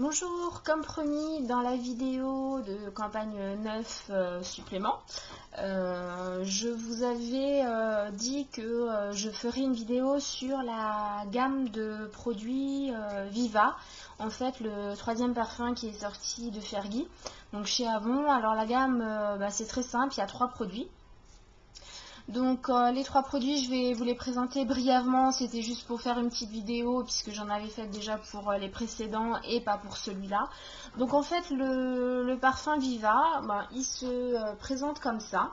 Bonjour, comme promis dans la vidéo de campagne 9 supplément, je vous avais dit que je ferai une vidéo sur la gamme de produits Viva, en fait le troisième parfum qui est sorti de Fergie, donc chez Avon. Alors la gamme c'est très simple, il y a 3 produits. Donc les 3 produits, je vais vous les présenter brièvement, c'était juste pour faire une petite vidéo puisque j'en avais fait déjà pour les précédents et pas pour celui-là. Donc en fait le parfum Viva, il se présente comme ça.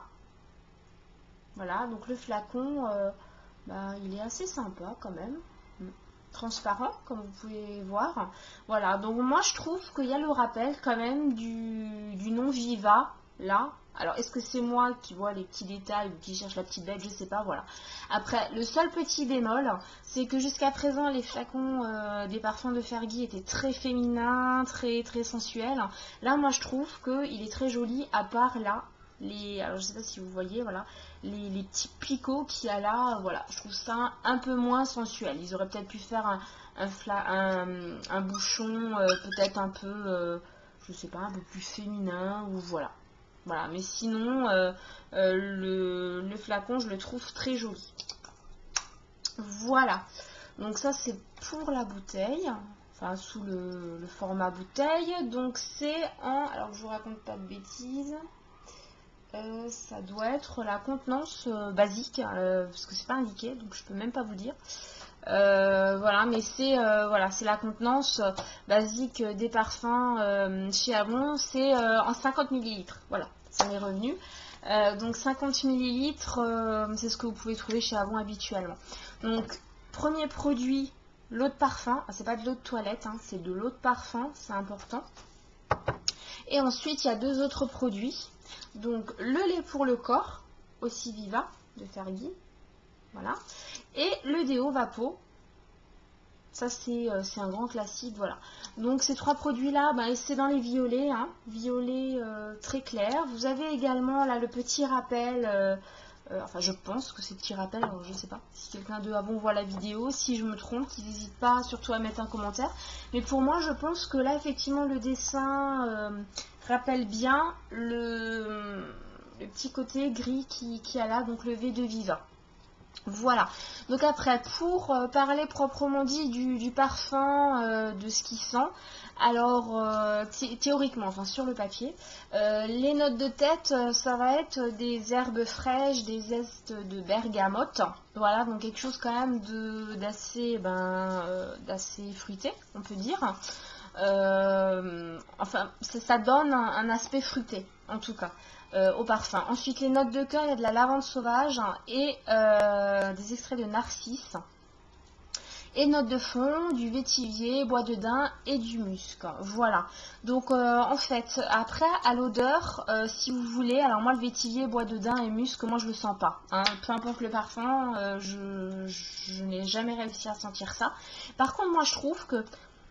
Voilà, donc le flacon, il est assez sympa quand même, transparent comme vous pouvez voir. Voilà, donc moi je trouve qu'il y a le rappel quand même du nom Viva là. Alors, est-ce que c'est moi qui vois les petits détails ou qui cherche la petite bête? Je sais pas, voilà. Après, le seul petit bémol, c'est que jusqu'à présent, les flacons des parfums de Fergie étaient très féminins, très sensuels. Là, moi, je trouve qu'il est très joli, à part là, alors je sais pas si vous voyez, voilà, les petits picots qu'il y a là, voilà. Je trouve ça un peu moins sensuel. Ils auraient peut-être pu faire un bouchon peut-être un peu, je sais pas, un peu plus féminin, ou voilà. Voilà, mais sinon, le flacon, je le trouve très joli. Voilà, donc ça c'est pour la bouteille, enfin sous le format bouteille. Donc c'est alors que je vous raconte pas de bêtises, ça doit être la contenance basique, parce que c'est pas indiqué, donc je peux même pas vous dire. Voilà, mais c'est la contenance basique des parfums chez Avon, c'est en 50 ml. Voilà, ça m'est revenu. Donc 50 ml, c'est ce que vous pouvez trouver chez Avon habituellement. Donc premier produit, l'eau de parfum. C'est pas de l'eau de toilette, hein, c'est de l'eau de parfum, c'est important. Et ensuite il y a 2 autres produits. Donc le lait pour le corps, aussi Viva de Fergie. Voilà. Et le déo Vapo, ça c'est un grand classique, voilà. Donc ces 3 produits là, c'est dans les violets, hein, violet très clair. Vous avez également là le petit rappel, enfin je pense que c'est petit rappel, alors je sais pas si quelqu'un de Avon voit la vidéo, si je me trompe, qu'ils n'hésitent pas surtout à mettre un commentaire. Mais pour moi je pense que là effectivement le dessin rappelle bien le petit côté gris qui a là, donc le V de Viva. Voilà, donc après pour parler proprement dit du parfum, de ce qu'il sent, alors théoriquement, enfin sur le papier, les notes de tête, ça va être des herbes fraîches, des zestes de bergamote, voilà, donc quelque chose quand même d'assez fruité, on peut dire. Enfin, ça donne un aspect fruité, en tout cas, au parfum. Ensuite, les notes de cœur, il y a de la lavande sauvage et des extraits de narcisse. Et notes de fond, du vétiver, bois de daim et du musc. Voilà. Donc, en fait, après, à l'odeur, si vous voulez, alors moi, le vétiver, bois de daim et musc, moi, je le sens pas. Hein. Peu importe le parfum, je n'ai jamais réussi à sentir ça. Par contre, moi, je trouve que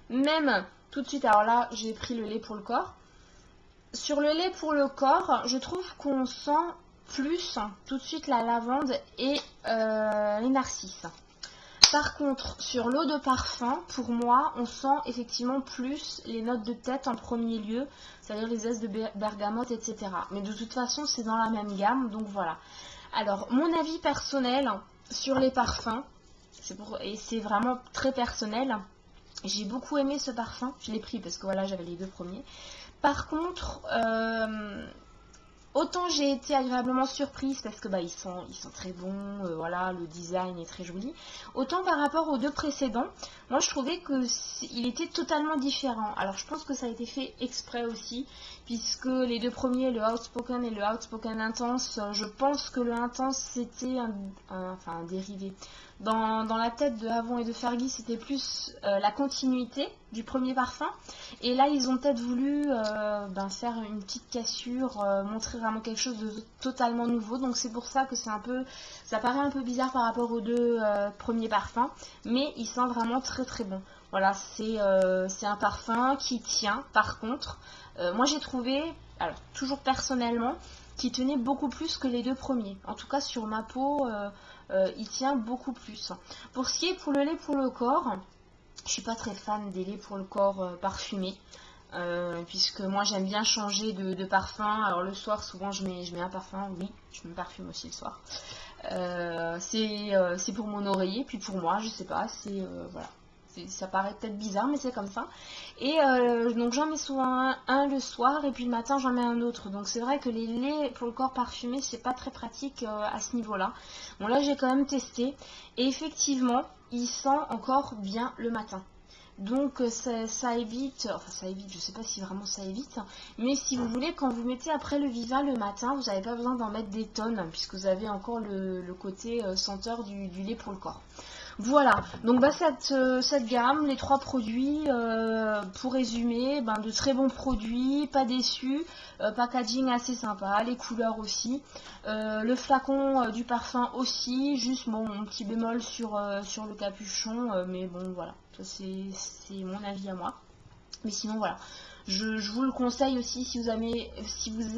même tout de suite, alors là j'ai pris le lait pour le corps. Sur le lait pour le corps, je trouve qu'on sent plus tout de suite la lavande et les narcisses. Par contre, sur l'eau de parfum, pour moi, on sent effectivement plus les notes de tête en premier lieu, c'est-à-dire les zestes de bergamote, etc. Mais de toute façon, c'est dans la même gamme, donc voilà. Alors, mon avis personnel sur les parfums, et c'est vraiment très personnel. J'ai beaucoup aimé ce parfum, je l'ai pris parce que voilà, j'avais les 2 premiers. Par contre, autant j'ai été agréablement surprise parce que ils sont très bons, voilà, le design est très joli. Autant par rapport aux 2 précédents, moi je trouvais qu'il était totalement différent. Alors je pense que ça a été fait exprès aussi, puisque les 2 premiers, le Outspoken et le Outspoken Intense, je pense que le Intense c'était un dérivé. Dans la tête de Avon et de Fergie, c'était plus la continuité du premier parfum. Et là, ils ont peut-être voulu faire une petite cassure, montrer vraiment quelque chose de totalement nouveau. Donc c'est pour ça que ça paraît un peu bizarre par rapport aux 2 premiers parfums. Mais il sent vraiment très très bon. Voilà, c'est un parfum qui tient. Par contre, moi j'ai trouvé, alors toujours personnellement, qui tenait beaucoup plus que les 2 premiers. En tout cas sur ma peau, il tient beaucoup plus. Pour ce qui est pour le lait pour le corps, Je suis pas très fan des laits pour le corps parfumés. Puisque moi j'aime bien changer de parfum. Alors le soir souvent je mets un parfum, oui, je me parfume aussi le soir. C'est pour mon oreiller, puis pour moi, je sais pas, voilà. Ça paraît peut-être bizarre, mais c'est comme ça. Et donc j'en mets souvent un le soir, et puis le matin j'en mets un autre. Donc c'est vrai que les laits pour le corps parfumé, c'est pas très pratique à ce niveau-là. Bon là j'ai quand même testé, et effectivement, il sent encore bien le matin. Donc ça évite, enfin ça évite, je sais pas si vraiment ça évite, mais si vous voulez, quand vous mettez après le Viva le matin, vous n'avez pas besoin d'en mettre des tonnes, puisque vous avez encore le côté senteur du lait pour le corps. Voilà, donc cette gamme, les 3 produits, pour résumer, de très bons produits, pas déçus, packaging assez sympa, les couleurs aussi, le flacon du parfum aussi, juste bon, mon petit bémol sur le capuchon, mais bon voilà, ça c'est mon avis à moi. Mais sinon voilà, je vous le conseille aussi si vous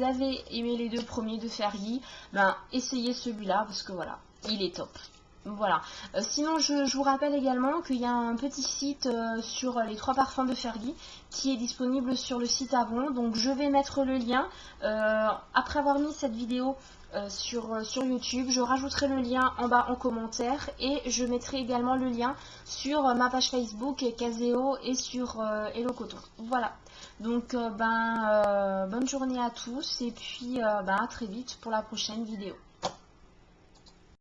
avez aimé les 2 premiers de Fergie, essayez celui-là parce que voilà, il est top. Voilà. Sinon, je vous rappelle également qu'il y a un petit site sur les 3 parfums de Fergie qui est disponible sur le site Avon. Donc, je vais mettre le lien. Après avoir mis cette vidéo sur YouTube, je rajouterai le lien en bas en commentaire et je mettrai également le lien sur ma page Facebook Caseo et sur Hello Coton. Voilà. Donc, bonne journée à tous et puis à très vite pour la prochaine vidéo.